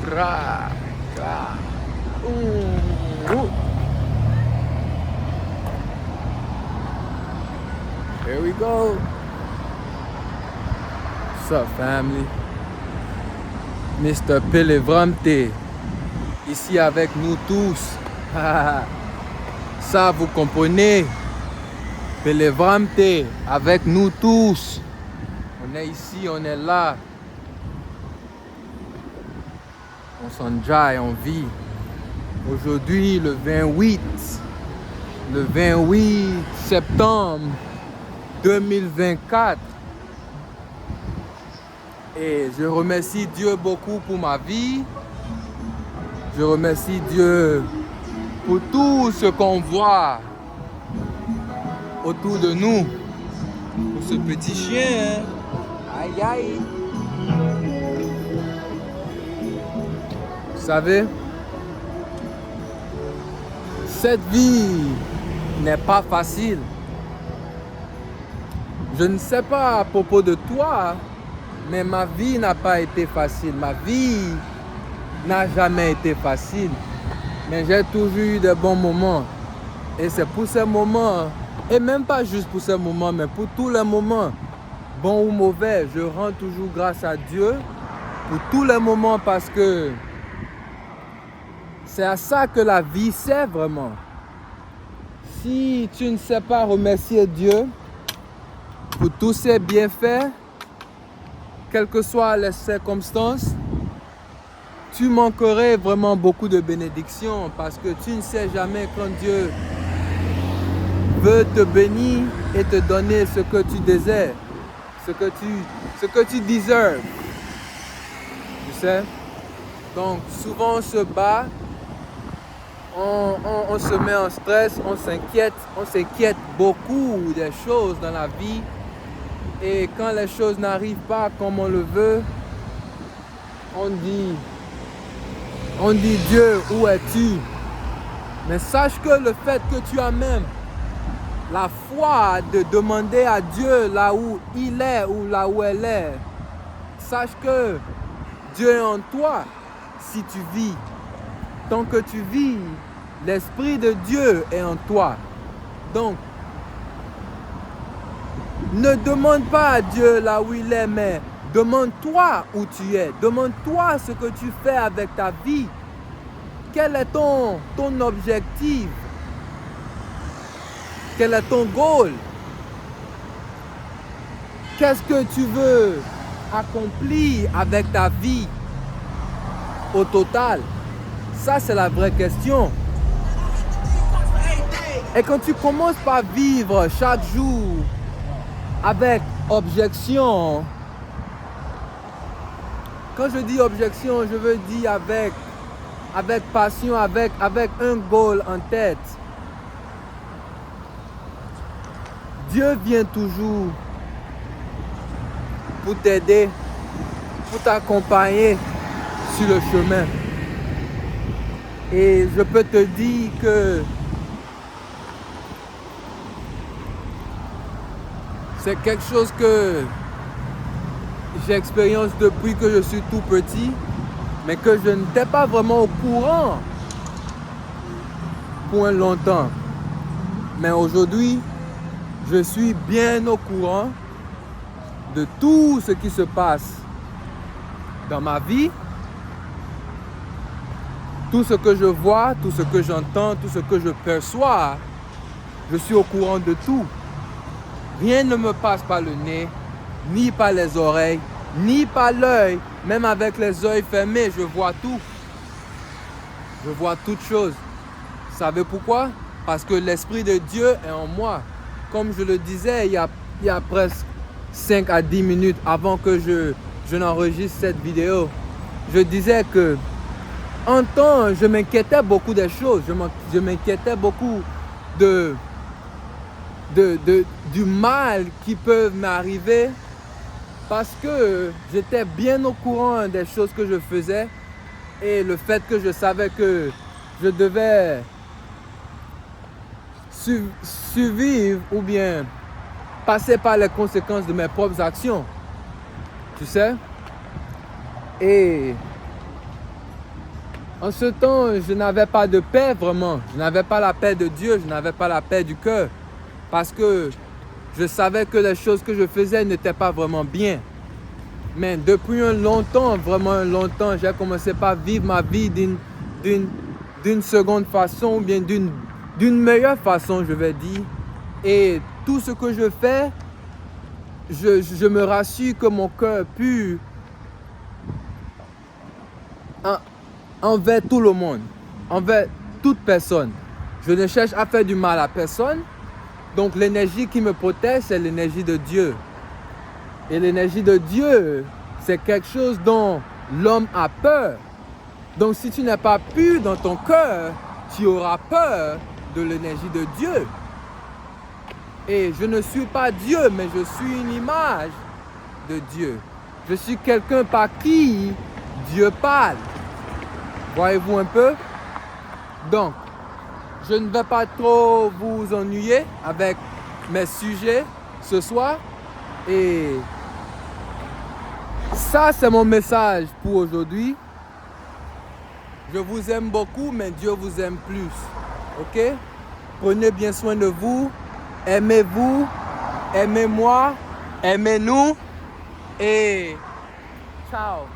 Gra, gra. Ooh. Here we go. What's up, family? Mr. Pelevramte, ici avec nous tous. Ça, vous comprenez? Pelevramte, avec nous tous. On est ici, on est là. On s'enjaille, on vit. Aujourd'hui, le 28 septembre 2024. Et je remercie Dieu beaucoup pour ma vie. Je remercie Dieu pour tout ce qu'on voit autour de nous. Pour ce petit chien. Aïe aïe. Vous savez, cette vie n'est pas facile. Je ne sais pas à propos de toi, mais ma vie n'a pas été facile. Ma vie n'a jamais été facile. Mais j'ai toujours eu de bons moments. Et c'est pour ces moments, et même pas juste pour ces moments, mais pour tous les moments, bons ou mauvais, je rends toujours grâce à Dieu pour tous les moments parce que c'est à ça que la vie sert vraiment. Si tu ne sais pas remercier Dieu pour tous ses bienfaits, quelles que soient les circonstances, tu manquerais vraiment beaucoup de bénédictions parce que tu ne sais jamais quand Dieu veut te bénir et te donner ce que tu désires, ce que tu deserves. Tu sais? Donc souvent on se bat, on se met en stress, on s'inquiète beaucoup des choses dans la vie. Et quand les choses n'arrivent pas comme on le veut, on dit Dieu, où es-tu? Mais sache que le fait que tu as même la foi de demander à Dieu là où il est ou là où elle est, sache que Dieu est en toi si tu vis. Tant que tu vis, l'Esprit de Dieu est en toi. Donc, ne demande pas à Dieu là où il est, mais demande-toi où tu es. Demande-toi ce que tu fais avec ta vie. Quel est ton objectif? Quel est ton goal? Qu'est-ce que tu veux accomplir avec ta vie au total? Ça, c'est la vraie question. Et quand tu commences par vivre chaque jour avec objection, quand je dis objection, je veux dire avec passion, avec un goal en tête, Dieu vient toujours pour t'aider, pour t'accompagner sur le chemin. Et je peux te dire que c'est quelque chose que j'expérience depuis que je suis tout petit, mais que je n'étais pas vraiment au courant pour un longtemps. Mais aujourd'hui, je suis bien au courant de tout ce qui se passe dans ma vie, tout ce que je vois, tout ce que j'entends, tout ce que je perçois. Je suis au courant de tout. Rien ne me passe par le nez, ni par les oreilles, ni par l'œil. Même avec les yeux fermés, je vois tout. Je vois toutes choses. Vous savez pourquoi? Parce que l'Esprit de Dieu est en moi. Comme je le disais il y a presque 5 à 10 minutes avant que je n'enregistre cette vidéo, je disais que en temps, je m'inquiétais beaucoup des choses. Je m'inquiétais beaucoup du mal qui peut m'arriver parce que j'étais bien au courant des choses que je faisais et le fait que je savais que je devais survivre ou bien passer par les conséquences de mes propres actions. Tu sais? Et En ce temps, je n'avais pas de paix vraiment. Je n'avais pas la paix de Dieu, je n'avais pas la paix du cœur. Parce que je savais que les choses que je faisais n'étaient pas vraiment bien. Mais depuis un longtemps, vraiment un longtemps, j'ai commencé par vivre ma vie d'une seconde façon, ou bien d'une meilleure façon, je vais dire. Et tout ce que je fais, je me rassure que mon cœur pur envers tout le monde, envers toute personne. Je ne cherche à faire du mal à personne. Donc l'énergie qui me protège, c'est l'énergie de Dieu. Et l'énergie de Dieu, c'est quelque chose dont l'homme a peur. Donc si tu n'es pas pur dans ton cœur, tu auras peur de l'énergie de Dieu. Et je ne suis pas Dieu, mais je suis une image de Dieu. Je suis quelqu'un par qui Dieu parle. Voyez-vous un peu? Donc, je ne vais pas trop vous ennuyer avec mes sujets ce soir. Et ça, c'est mon message pour aujourd'hui. Je vous aime beaucoup, mais Dieu vous aime plus. Ok? Prenez bien soin de vous. Aimez-vous. Aimez-moi. Aimez-nous. Et ciao.